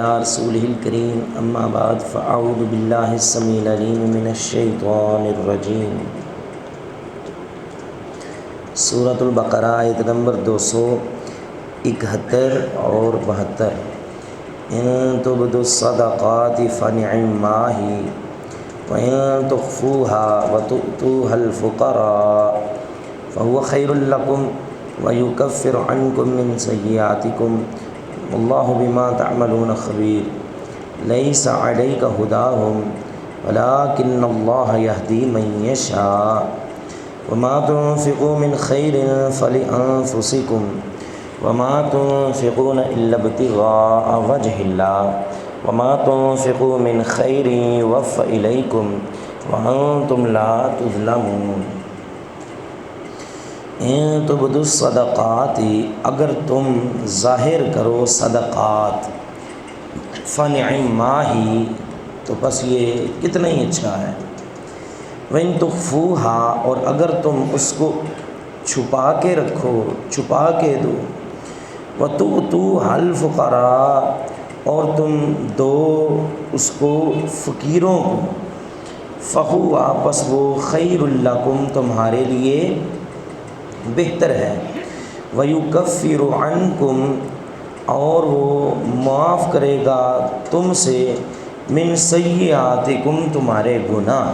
رسوله الكريم أما بعد فأعوذ بالله السميع العليم من الشيطان الرجيم۔ سورۃ البقرہ آیت نمبر 271 اور 72۔ ان تبدوا الصدقات فنعما هي وإن تخفوها وتؤتوها الفقراء فهو خير لكم ويكفر عنكم من سيئاتكم والله بما تعملون خبير۔ ليس عليك هداهم ولكن الله يهدي من يشاء وما تنفقوا من خير فلأنفسكم وما تنفقون إلا ابتغاء وجه الله وما تنفقوا من خير يوفى إليكم وأنتم لا تظلمون۔ ان تبدوا الصدقات، اگر تم ظاہر کرو صدقات، فنعما ہی، تو بس یہ کتنا ہی اچھا ہے۔ وَإِن تُخْفُوهَا، اور اگر تم اس کو چھپا کے رکھو، چھپا کے دو، وَتُؤْتُوهَا الْفُقَرَاءَ، اور تم دو اس کو فقیروں کو، فَهُوَ، پس وہ خَيْرٌ لَكُمْ، تمہارے لیے بہتر ہے، وَيُكَفِّرُ عَنْكُمْ، اور وہ معاف کرے گا تم سے، مِنْ سَيِّئَاتِكُمْ، تمہارے گناہ،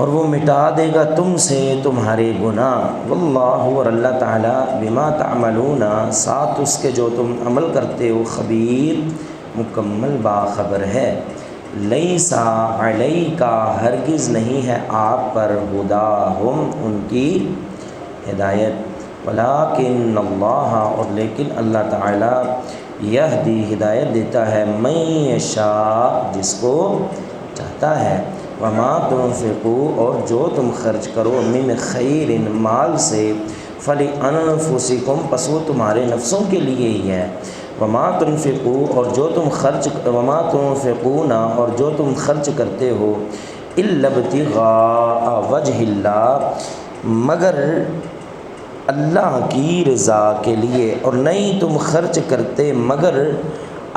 اور وہ مٹا دے گا تم سے تمہارے گناہ، واللہ، اور اللہ تعالیٰ، بما تعملون، ساتھ اس کے جو تم عمل کرتے ہو، خبیر، مکمل باخبر ہے۔ لیس علیک، ہرگز نہیں ہے آپ پر، ہداہم، ان کی ہدایت، ولیکن اللہ، اور لیکن اللہ تعالیٰ، یہدی، ہدایت دیتا ہے، من یشاء، جس کو چاہتا ہے، وما تنفقوا، اور جو تم خرچ کرو، من خیر، مال سے، فلانفسکم، پس وہ تمہارے نفسوں کے لیے ہی ہے، وما تنفقوا، اور جو تم خرچ، وما تنفقون، اور جو تم خرچ کرتے ہو، الا ابتغاء وجہ اللہ، مگر اللہ کی رضا کے لیے، اور نہیں تم خرچ کرتے مگر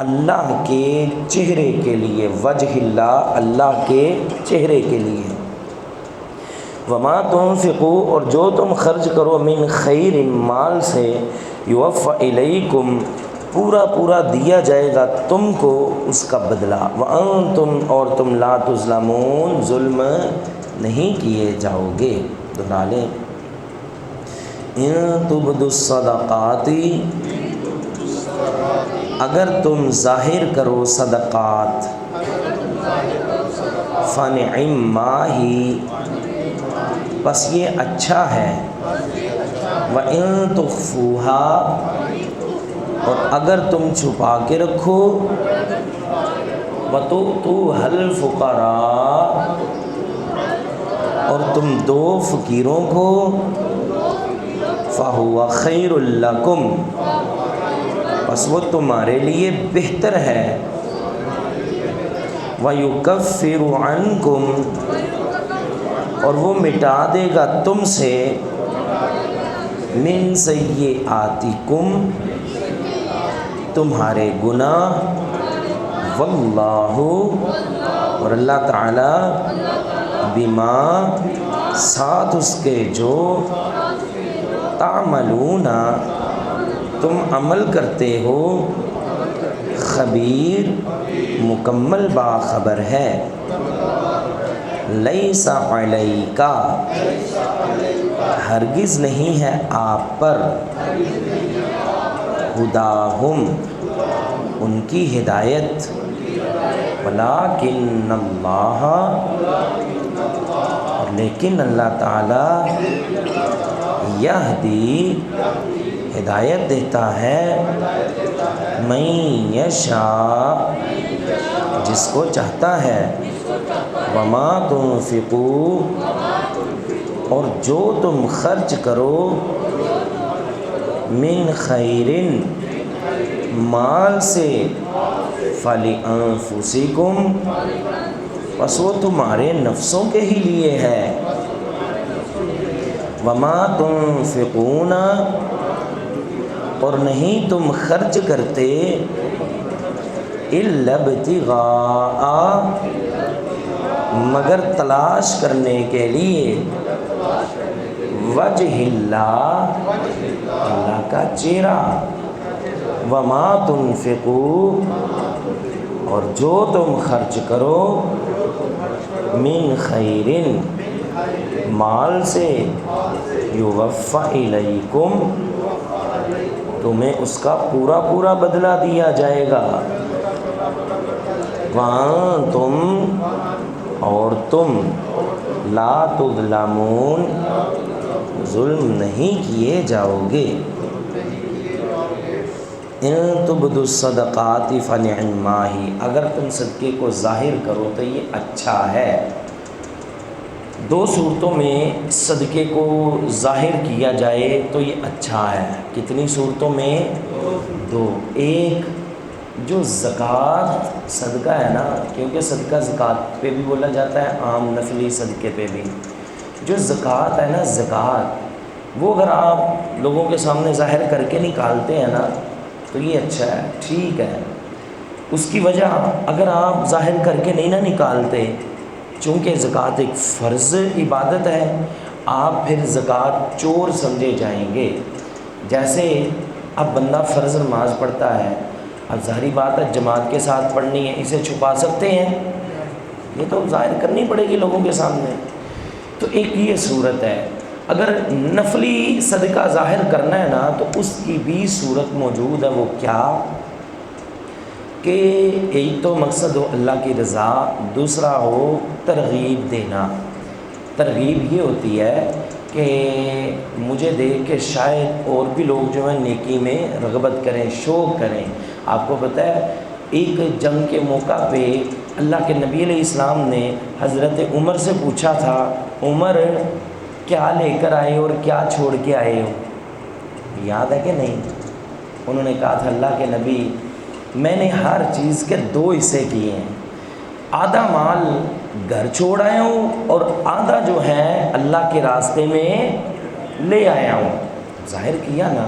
اللہ کے چہرے کے لیے، وجہ اللہ، اللہ کے چہرے کے لیے، وما تنفقوا، اور جو تم خرچ کرو، من خیر، مال سے، یوفى الیکم، پورا پورا دیا جائے گا تم کو اس کا بدلہ، وانتم، اور تم لا تظلمون، ظلم نہیں کیے جاؤ گے۔ دہرا لیں، ان تبدوا الصدقات، اگر تم ظاہر کرو صدقات، فنعما ہی، بس یہ اچھا ہے، وَإِن تُخْفُوهَا، اور اگر تم چھپا کے رکھو، وَتُؤْتُوهَا الْفُقَرَاءَ، اور تم دو فقیروں کو، فَهُوَ خَيْرٌ لَكُمْ، بس وہ تمہارے لیے بہتر ہے، وَيُكَفِّرُ عَنْكُمْ، اور وہ مٹا دے گا تم سے، مِنْ سَيِّئَاتِكُمْ، تمہارے گناہ، واللہ، اور اللہ تعالیٰ، بما، ساتھ اس کے جو، تعملون، تم عمل کرتے ہو، خبیر، مکمل باخبر ہے۔ لیس علیک، ہرگز نہیں ہے آپ پر، ہداہم، ان کی ہدایت، ولیکن اللہ، لیکن اللہ تعالیٰ، یہدی، ہدایت دیتا ہے، من یشاء، جس کو چاہتا ہے، وما تنفقوا، اور جو تم خرچ کرو، من خیر، مال سے، فلانفسکم، بس وہ تمہارے نفسوں کے ہی لیے ہے، وما تنفقون، اور نہیں تم خرچ کرتے الا ابتغاء مگر تلاش کرنے کے لیے وجہ اللہ اللہ کا چہرہ، وما تنفقوا اور جو تم خرچ کرو من خیرن مال سے یوفی الیکم تمہیں اس کا پورا پورا بدلہ دیا جائے گا، وانتم اور تم لا تظلمون ظلم نہیں کیے جاؤ گے۔ ان تبدوا الصدقات فنعما ہی اگر تم صدقے کو ظاہر کرو تو یہ اچھا ہے۔ دو صورتوں میں صدقے کو ظاہر کیا جائے تو یہ اچھا ہے۔ کتنی صورتوں میں؟ دو۔ ایک جو زکوٰۃ صدقہ ہے نا، کیونکہ صدقہ زکوٰۃ پہ بھی بولا جاتا ہے، عام نفلی صدقے پہ بھی۔ جو زکوٰۃ ہے نا، زکوٰۃ وہ اگر آپ لوگوں کے سامنے ظاہر کر کے نکالتے ہیں نا تو یہ اچھا ہے، ٹھیک ہے۔ اس کی وجہ اگر آپ ظاہر کر کے نہیں نہ نکالتے، چونکہ زکوٰۃ ایک فرض عبادت ہے، آپ پھر زکوٰۃ چور سمجھے جائیں گے۔ جیسے اب بندہ فرض نماز پڑھتا ہے، اب ظاہری بات ہے جماعت کے ساتھ پڑھنی ہے، اسے چھپا سکتے ہیں؟ یہ تو ظاہر کرنی پڑے گی لوگوں کے سامنے۔ تو ایک یہ صورت ہے۔ اگر نفلی صدقہ ظاہر کرنا ہے نا تو اس کی بھی صورت موجود ہے۔ وہ کیا کہ ایک تو مقصد ہو اللہ کی رضا، دوسرا ہو ترغیب دینا۔ ترغیب یہ ہوتی ہے کہ مجھے دیکھ کے شاید اور بھی لوگ جو ہیں نیکی میں رغبت کریں، شوق کریں۔ آپ کو پتہ ہے ایک جنگ کے موقع پہ اللہ کے نبی علیہ السلام نے حضرت عمر سے پوچھا تھا، عمر کیا لے کر آئے اور کیا چھوڑ کے آئے ہو؟ یاد ہے کہ نہیں؟ انہوں نے کہا تھا اللہ کے نبی میں نے ہر چیز کے دو حصے کیے ہیں، آدھا مال گھر چھوڑ آیا ہوں اور آدھا جو ہے اللہ کے راستے میں لے آیا ہوں۔ ظاہر کیا نا۔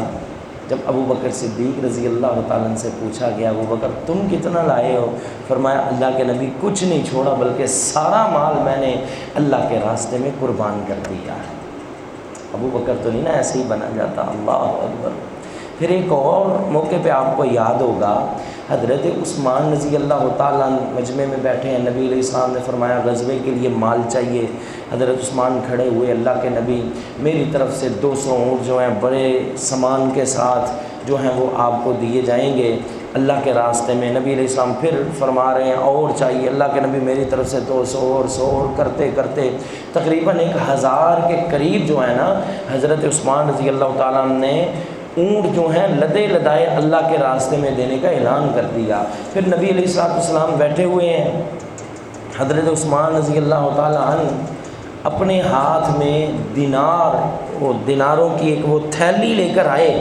جب ابو بکر صدیق رضی اللہ تعالیٰ عنہ سے پوچھا گیا ابو بکر تم کتنا لائے ہو؟ فرمایا اللہ کے نبی کچھ نہیں چھوڑا بلکہ سارا مال میں نے اللہ کے راستے میں قربان کر دیا ہے۔ ابو بکر تو نہیں نا ایسے ہی بنا جاتا، اللہ اکبر۔ پھر ایک اور موقع پہ آپ کو یاد ہوگا حضرت عثمان رضی اللہ تعالیٰ مجمع میں بیٹھے ہیں، نبی علیہ السلام نے فرمایا غزوے کے لیے مال چاہیے۔ حضرت عثمان کھڑے ہوئے، اللہ کے نبی میری طرف سے 200 اونٹ جو ہیں بڑے سامان کے ساتھ جو ہیں وہ آپ کو دیے جائیں گے اللہ کے راستے میں۔ نبی علیہ السلام پھر فرما رہے ہیں اور چاہیے، اللہ کے نبی میری طرف سے 200 اور 100 اور کرتے کرتے تقریباً 1000 کے قریب جو ہے نا حضرت عثمان رضی اللہ تعالیٰ نے اونٹ جو ہیں لدے لدائے اللہ کے راستے میں دینے کا اعلان کر دیا۔ پھر نبی علیہ السلام بیٹھے ہوئے ہیں، حضرت عثمان رضی اللہ تعالیٰ عنہ اپنے ہاتھ میں دینار، وہ دیناروں کی ایک وہ تھیلی لے کر آئے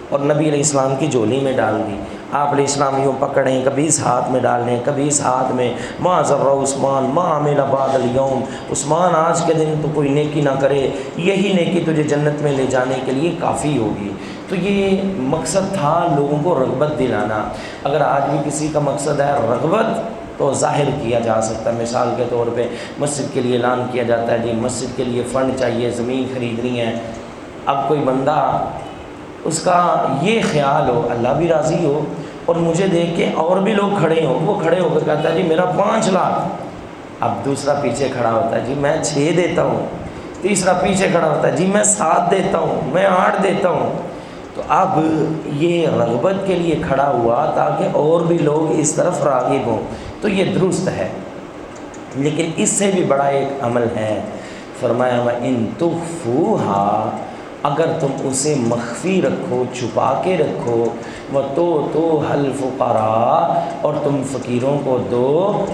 اور نبی علیہ السلام کی جھولی میں ڈال دی۔ آپ علیہ السلام یوں پکڑیں، کبھی اس ہاتھ میں ڈال لیں، کبھی اس ہاتھ میں۔ ما ضر عثمان ما عمل بعد اليوم، عثمان آج کے دن تو کوئی نیکی نہ کرے، یہی نیکی تجھے جنت میں لے جانے کے لیے کافی ہوگی۔ تو یہ مقصد تھا لوگوں کو رغبت دلانا۔ اگر آج بھی کسی کا مقصد ہے رغبت تو ظاہر کیا جا سکتا ہے۔ مثال کے طور پہ مسجد کے لیے اعلان کیا جاتا ہے جی مسجد کے لیے فنڈ چاہیے، زمین خریدنی ہے۔ اب کوئی بندہ اس کا یہ خیال ہو اللہ بھی راضی ہو اور مجھے دیکھ کے اور بھی لوگ کھڑے ہوں، وہ کھڑے ہو کر کہتا ہے جی میرا 5 لاکھ۔ اب دوسرا پیچھے کھڑا ہوتا ہے جی میں 6 دیتا ہوں، تیسرا پیچھے کھڑا ہوتا ہے جی میں 7 دیتا ہوں، میں 8 دیتا ہوں۔ تو اب یہ رغبت کے لیے کھڑا ہوا تاکہ اور بھی لوگ اس طرف راغب ہوں، تو یہ درست ہے۔ لیکن اس سے بھی بڑا ایک عمل ہے، فرمایا وَإِن تُخْفُوهَا اگر تم اسے مخفی رکھو، چھپا کے رکھو، وَتُؤْتُوهَا الْفُقَرَاءَ اور تم فقیروں کو دو،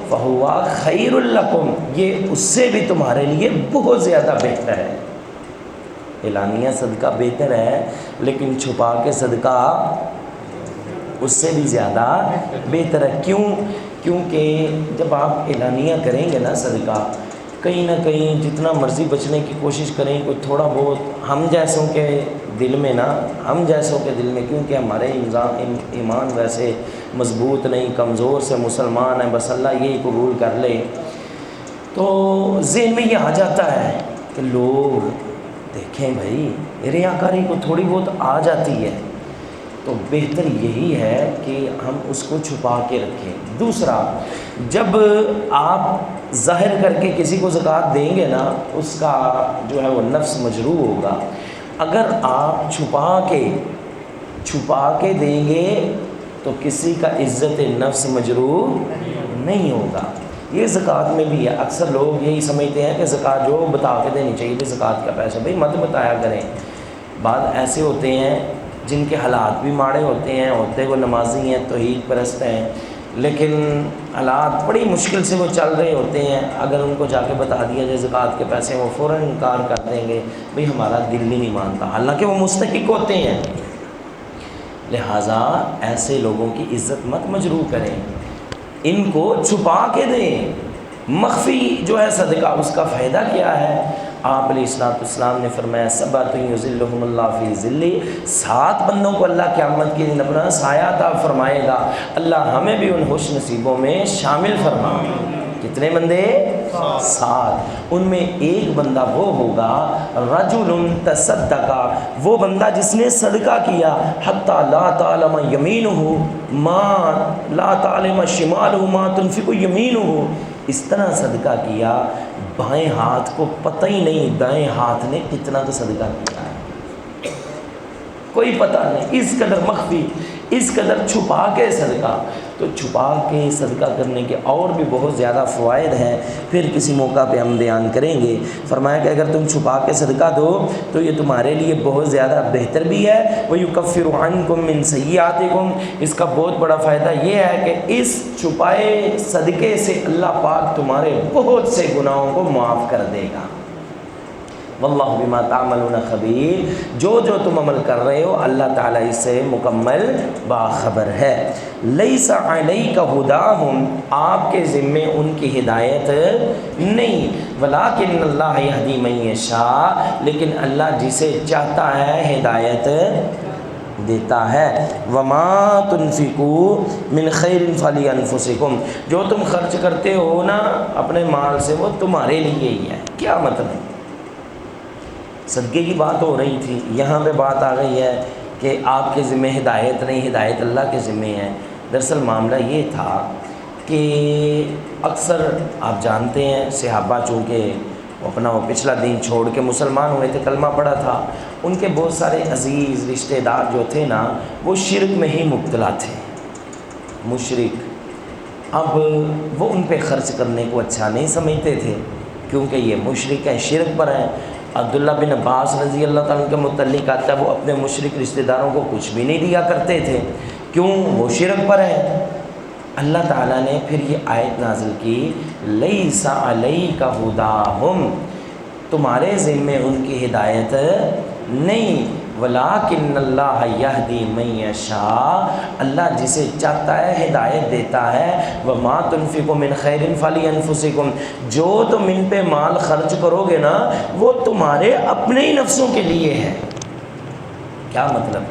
فَهُوَ خَيْرٌ لَكُمْ یہ اس سے بھی تمہارے لیے بہت زیادہ بہتر ہے۔ اعلانیہ صدقہ بہتر ہے لیکن چھپا کے صدقہ اس سے بھی زیادہ بہتر ہے۔ کیونکہ جب آپ اعلانیہ کریں گے نا صدقہ، کہیں نہ کہیں جتنا مرضی بچنے کی کوشش کریں کوئی تھوڑا بہت ہم جیسوں کے دل میں نا ہم جیسوں کے دل میں، کیونکہ ہمارے ایمان ویسے مضبوط نہیں، کمزور سے مسلمان ہیں، بس اللہ یہی قبول کر لے، تو ذہن میں یہ آ جاتا ہے کہ لوگ دیکھیں بھائی، ریاکاری کو تھوڑی بہت آ جاتی ہے، تو بہتر یہی ہے کہ ہم اس کو چھپا کے رکھیں۔ دوسرا، جب آپ ظاہر کر کے کسی کو زکوٰۃ دیں گے نا، اس کا جو ہے وہ نفس مجروح ہوگا۔ اگر آپ چھپا کے دیں گے تو کسی کا عزت نفس مجروح نہیں ہوگا۔ یہ زکوٰۃ میں بھی ہے، اکثر لوگ یہی سمجھتے ہیں کہ زکوٰۃ جو بتا کے دینی چاہیے، زکوٰۃ کا پیسہ بھائی مت بتایا کریں۔ بعض ایسے ہوتے ہیں جن کے حالات بھی ماڑے ہوتے ہیں، وہ نمازی ہیں، توحید پرست ہیں، لیکن حالات بڑی مشکل سے وہ چل رہے ہوتے ہیں، اگر ان کو جا کے بتا دیا جائے زکوٰۃ کے پیسے، وہ فوراً انکار کر دیں گے، بھئی ہمارا دل ہی نہیں مانتا، حالانکہ وہ مستحق ہوتے ہیں۔ لہٰذا ایسے لوگوں کی عزت مت مجروح کریں، ان کو چھپا کے دیں۔ مخفی جو ہے صدقہ، اس کا فائدہ کیا ہے؟ آپ علیہ السلام نے فرمایا سبعۃ یظلھم اللہ فی ظلہ، 7 بندوں کو اللہ قیامت کے دن اپنا سایہ عطا فرمائے گا۔ اللہ ہمیں بھی ان خوش نصیبوں میں شامل فرمائے۔ کتنے بندے؟ 7۔ ان میں ایک بندہ وہ ہوگا رجل تصدق، وہ بندہ جس نے صدقہ کیا، حتی لا تعلم یمینہ ما لا تعلم شمالہ ما تنفق یمینہ، اس طرح صدقہ کیا بائیں ہاتھ کو پتہ ہی نہیں دائیں ہاتھ نے کتنا تو صدقہ کیا ہے، کوئی پتہ نہیں، اس قدر مخفی، اس قدر چھپا کے صدقہ۔ تو چھپا کے صدقہ کرنے کے اور بھی بہت زیادہ فوائد ہیں، پھر کسی موقع پہ ہم بیان کریں گے۔ فرمایا کہ اگر تم چھپا کے صدقہ دو تو یہ تمہارے لیے بہت زیادہ بہتر بھی ہے، وَيُكَفِّرُ عَنْكُم مِّن سَيِّئَاتِكُم، اس کا بہت بڑا فائدہ یہ ہے کہ اس چھپائے صدقے سے اللہ پاک تمہارے بہت سے گناہوں کو معاف کر دے گا۔ واللہ بما تعملون خبیر، جو تم عمل کر رہے ہو اللہ تعالیٰ اس سے مکمل باخبر ہے۔ لیس علیک ھداھم، آپ کے ذمے ان کی ہدایت نہیں، ولکن اللہ یہدی من یشاء، لیکن اللہ جسے چاہتا ہے ہدایت دیتا ہے۔ وما تنفقوا من خیر فلانفسکم، جو تم خرچ کرتے ہو نا اپنے مال سے وہ تمہارے لیے ہی ہے۔ کیا مطلب؟ صدقے کی بات ہو رہی تھی، یہاں پہ بات آ گئی ہے کہ آپ کے ذمہ ہدایت نہیں، ہدایت اللہ کے ذمہ ہے۔ دراصل معاملہ یہ تھا کہ اکثر آپ جانتے ہیں صحابہ چونکہ اپنا وہ پچھلا دین چھوڑ کے مسلمان ہوئے تھے، کلمہ پڑھا تھا، ان کے بہت سارے عزیز رشتہ دار جو تھے نا وہ شرک میں ہی مبتلا تھے، مشرک۔ اب وہ ان پہ خرچ کرنے کو اچھا نہیں سمجھتے تھے کیونکہ یہ مشرک ہیں، شرک پر ہیں۔ عبداللہ بن عباس رضی اللہ تعالیٰ کے متعلق آتا ہے وہ اپنے مشرک رشتہ داروں کو کچھ بھی نہیں دیا کرتے تھے، کیوں؟ وہ شرک پر ہیں۔ اللہ تعالیٰ نے پھر یہ آیت نازل کی لیس علیک ھداھم، تمہارے ذمے ان کی ہدایت نہیں، ولکن اللہ یہدی من یشاء، اللہ جسے چاہتا ہے ہدایت دیتا ہے۔ وما تنفقوا من خیر فلانفسکم، جو تم ان پہ مال خرچ کرو گے نا وہ تمہارے اپنے ہی نفسوں کے لیے ہے۔ کیا مطلب؟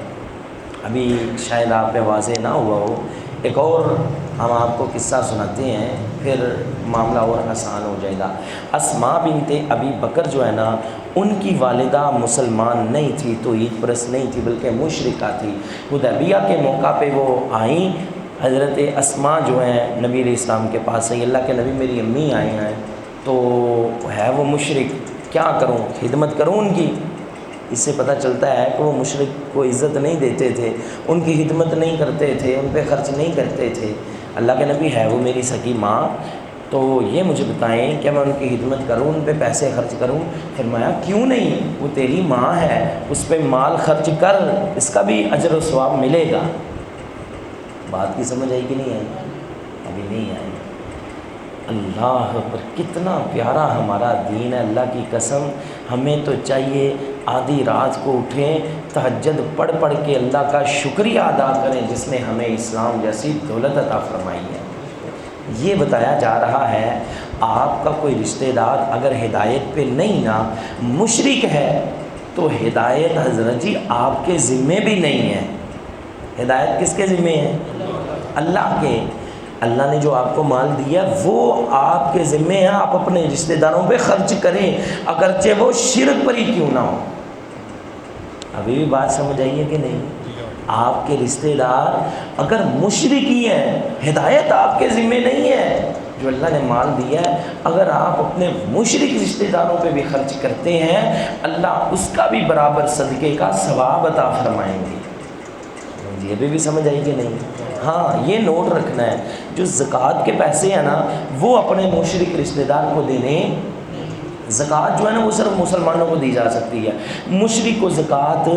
ابھی شاید آپ پہ واضح نہ ہوا ہو، ایک اور ہم آپ کو قصہ سناتے ہیں پھر معاملہ اور آسان ہو جائے گا۔ اسماء بنت ابی بکر جو ہے نا ان کی والدہ مسلمان نہیں تھی، توحید پرست نہیں تھی بلکہ مشرکہ تھی۔ حدیبیہ کے موقع پہ وہ آئیں، حضرت اسماء جو ہیں نبی علیہ السلام کے پاس سے، اللہ کے نبی میری امی آئے ہیں تو ہے وہ مشرک، کیا کروں، خدمت کروں ان کی؟ اس سے پتہ چلتا ہے کہ وہ مشرک کو عزت نہیں دیتے تھے، ان کی خدمت نہیں کرتے تھے، ان پہ خرچ نہیں کرتے تھے۔ اللہ کے نبی ہے وہ میری سکی ماں، تو یہ مجھے بتائیں کہ میں ان کی خدمت کروں، ان پہ پیسے خرچ کروں؟ فرمایا کیوں نہیں، وہ تیری ماں ہے، اس پہ مال خرچ کر، اس کا بھی اجر و ثواب ملے گا۔ بات کی سمجھ آئی کہ نہیں آئی؟ ابھی نہیں آئی۔ اللہ پر کتنا پیارا ہمارا دین ہے، اللہ کی قسم ہمیں تو چاہیے آدھی رات کو اٹھیں، تہجد پڑھ پڑھ کے اللہ کا شکریہ ادا کریں جس نے ہمیں اسلام جیسی دولت عطا فرمائی ہے۔ یہ بتایا جا رہا ہے آپ کا کوئی رشتہ دار اگر ہدایت پہ نہیں نا، مشرک ہے، تو ہدایت حضرت جی آپ کے ذمے بھی نہیں ہے. ہدایت کس کے ذمے ہے؟ اللہ کے. اللہ نے جو آپ کو مال دیا وہ آپ کے ذمے ہے. آپ اپنے رشتہ داروں پہ خرچ کریں اگرچہ وہ شرک پر ہی کیوں نہ ہو. ابھی بھی بات سمجھ آئیے کہ نہیں؟ آپ کے رشتہ دار اگر مشرک ہی ہیں ہدایت آپ کے ذمے نہیں ہے. جو اللہ نے مال دیا ہے اگر آپ اپنے مشرک رشتہ داروں پہ بھی خرچ کرتے ہیں اللہ اس کا بھی برابر صدقے کا ثواب عطا فرمائیں گے. یہ بھی سمجھ آئی کہ نہیں؟ ہاں یہ نوٹ رکھنا ہے جو زکوٰۃ کے پیسے ہیں نا وہ اپنے مشرک رشتہ دار کو دینے. زکوٰۃ جو ہے نا وہ صرف مسلمانوں کو دی جا سکتی ہے, مشرک کو زکوٰۃ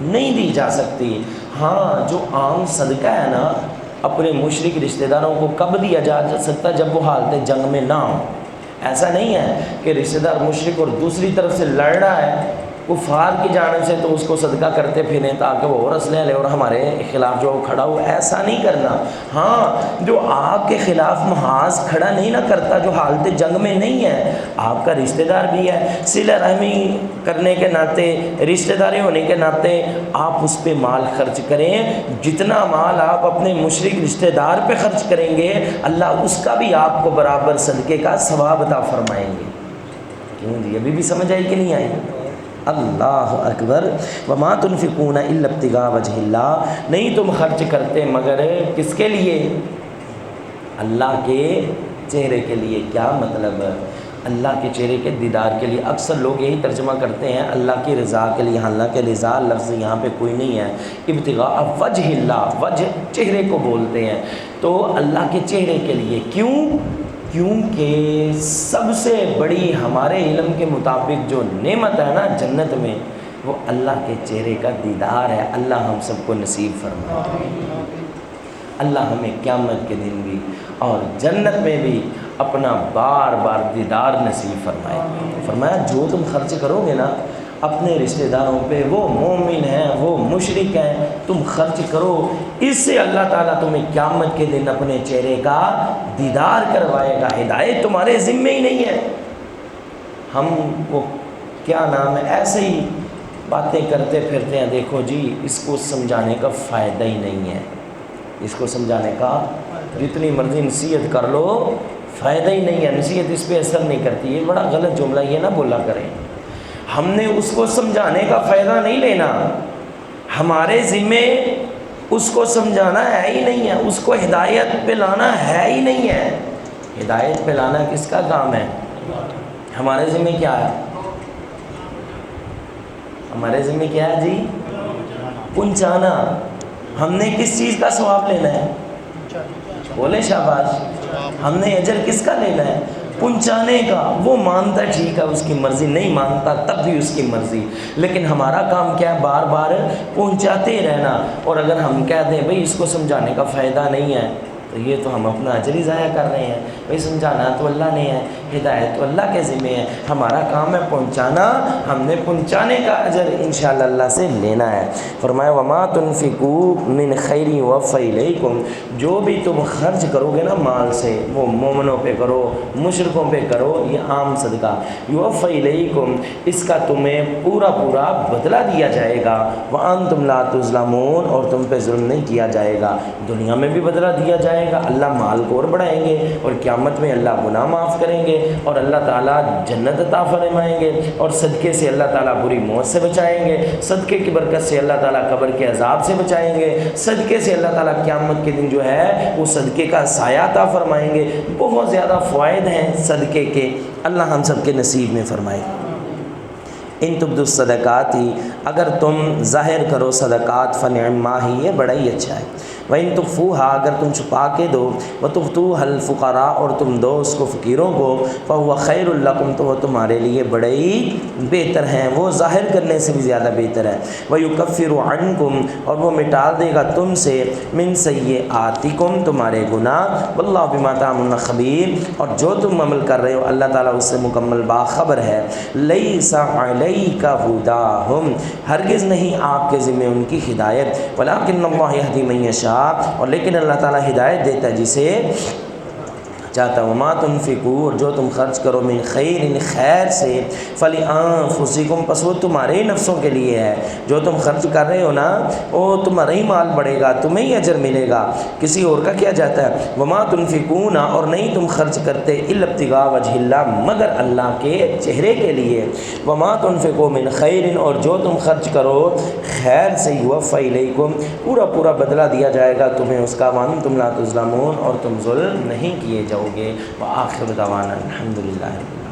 نہیں دی جا سکتی. ہاں جو عام صدقہ ہے نا اپنے مشرک رشتہ داروں کو کب دیا جا سکتا ہے؟ جب وہ حالت جنگ میں نہ ہو. ایسا نہیں ہے کہ رشتہ دار مشرک اور دوسری طرف سے لڑ رہا ہے کفار کی جانب سے تو اس کو صدقہ کرتے پھریں تاکہ وہ اور اسلحہ لے اور ہمارے خلاف جو کھڑا ہو. ایسا نہیں کرنا. ہاں جو آپ کے خلاف محاذ کھڑا نہیں نہ کرتا جو حالت جنگ میں نہیں ہے آپ کا رشتہ دار بھی ہے, صلہ رحمی کرنے کے ناطے رشتہ داری ہونے کے ناطے آپ اس پہ مال خرچ کریں. جتنا مال آپ اپنے مشرک رشتہ دار پہ خرچ کریں گے اللہ اس کا بھی آپ کو برابر صدقے کا ثواب عطا فرمائیں گے. کیوں جی ابھی بھی سمجھ آئی کہ نہیں آئی؟ اللہ اکبر. وما تنفقون الا ابتغاء وجہ اللہ, نہیں تم خرچ کرتے مگر کس کے لیے؟ اللہ کے چہرے کے لیے. کیا مطلب؟ اللہ کے چہرے کے دیدار کے لیے. اکثر لوگ یہی ترجمہ کرتے ہیں اللہ کی رضا کے لیے, حالانکہ رضا لفظ یہاں پہ کوئی نہیں ہے. ابتغاء وجہ اللہ, وجہ چہرے کو بولتے ہیں تو اللہ کے چہرے کے لیے. کیوں؟ کیونکہ سب سے بڑی ہمارے علم کے مطابق جو نعمت ہے نا جنت میں وہ اللہ کے چہرے کا دیدار ہے. اللہ ہم سب کو نصیب فرمائے. اللہ ہمیں قیامت کے دن بھی اور جنت میں بھی اپنا بار بار دیدار نصیب فرمائے. فرمایا جو تم خرچ کرو گے نا اپنے رشتہ داروں پہ, وہ مومن ہیں وہ مشرک ہیں, تم خرچ کرو, اس سے اللہ تعالیٰ تمہیں قیامت کے دن اپنے چہرے کا دیدار کروائے گا. ہدایت تمہارے ذمے ہی نہیں ہے. ہم وہ کیا نام ہے ایسے ہی باتیں کرتے پھرتے ہیں. دیکھو جی اس کو سمجھانے کا فائدہ ہی نہیں ہے. اس کو سمجھانے کا جتنی مرضی نصیحت کر لو فائدہ ہی نہیں ہے. نصیحت اس پہ اثر نہیں کرتی. یہ بڑا غلط جملہ یہ نہ بولا کریں. ہم نے اس کو سمجھانے کا فائدہ نہیں لینا, ہمارے ذمے اس کو سمجھانا ہے ہی نہیں ہے, اس کو ہدایت پہ لانا ہے ہی نہیں ہے. ہدایت پہ لانا کس کا کام ہے؟ ہمارے ذمے کیا ہے؟ ہمارے ذمے کیا ہے جی؟ پہنچانا. ہم نے کس چیز کا ثواب لینا ہے؟ بولے شاباش. ہم نے اجر کس کا لینا ہے؟ پہنچانے کا. وہ مانتا ٹھیک ہے اس کی مرضی, نہیں مانتا تب بھی اس کی مرضی, لیکن ہمارا کام کیا ہے؟ بار بار پہنچاتے رہنا. اور اگر ہم کہہ دیں بھئی اس کو سمجھانے کا فائدہ نہیں ہے تو یہ تو ہم اپنا اجر ہی ضائع کر رہے ہیں. بھئی سمجھانا تو اللہ نے ہے, ہدایت تو اللہ کے ذمے ہے, ہمارا کام ہے پہنچانا. ہم نے پہنچانے کا اجر انشاءاللہ اللہ سے لینا ہے. فرمایا وما تنفقوا من خیر یوفی الیکم, جو بھی تم خرچ کرو گے نا مال سے وہ مومنوں پہ کرو مشرکوں پہ کرو, یہ عام صدقہ. یوفی الیکم, اس کا تمہیں پورا پورا بدلہ دیا جائے گا. وانتم لا تظلمون, اور تم پہ ظلم نہیں کیا جائے گا. دنیا میں بھی بدلہ دیا جائے گا, اللہ مال کو اور بڑھائیں گے, اور قیامت میں اللہ گناہ معاف کریں گے, اور اللہ تعالیٰ جنت عطا فرمائیں گے, اور صدقے سے اللہ تعالیٰ بری موت سے بچائیں گے, صدقے کی برکت سے اللہ تعالیٰ قبر کے عذاب سے بچائیں گے, صدقے سے اللہ تعالیٰ قیامت کے دن جو ہے وہ صدقے کا سایہ عطا فرمائیں گے. بہت زیادہ فوائد ہیں صدقے کے, اللہ ہم سب کے نصیب میں فرمائے. ان تبدوا الصدقات, اگر تم ظاہر کرو صدقات فنعما ہی, یہ بڑا ہی اچھا ہے. وَإِن تُخْفُوهَا, اگر تم چھپا کے دو, وَتُؤْتُوهَا الْفُقَرَاءَ, اور تم دو اس کو فقیروں کو, فَهُوَ خَيْرٌ لَكُمْ, تو وہ تمہارے لیے بڑے ہی بہتر ہیں, وہ ظاہر کرنے سے بھی زیادہ بہتر ہے. وَيُكَفِّرُ عَنْكُمْ, اور وہ مٹا دے گا تم سے, مِنْ سَيِّئَاتِكُمْ, تمہارے گناہ, وَاللَّهُ بِمَا تَعْمَلُونَ خَبِيرٌ, اور جو تم عمل کر رہے ہو اللہ تعالیٰ اس سے مکمل باخبر ہے. لَيْسَ عَلَيْكَ هُدَاهُمْ, ہرگز نہیں آپ کے ذمہ ان کی ہدایت, وَلَكِنَّ اللَّهَ يَهْدِي مَن يَشَاءُ, اور لیکن اللہ تعالیٰ ہدایت دیتا ہے جسے چاہتا ہے وما تنفقو، اور جو تم خرچ کرو من خیر خیر سے، فلانفسکم، پس وہ تمہارے ہی نفسوں کے لیے ہے۔ جو تم خرچ کر رہے ہو نا وہ تمہارا ہی مال بڑھے گا، تمہیں ہی اجر ملے گا، کسی اور کا کیا جاتا ہے۔ وما تنفقون، اور نہیں تم خرچ کرتے الا ابتغاء وجہ اللہ، مگر اللہ کے چہرے کے لیے۔ وما تنفقوا من خیر، اور جو تم خرچ کرو خیر سے، یوفی الیکم، پورا پورا بدلہ دیا جائے گا تمہیں اس کا، وانتم لا تظلمون، اور تم ظلم نہیں کیے جاؤ گے۔ وآخر دعوانا الحمدللہ۔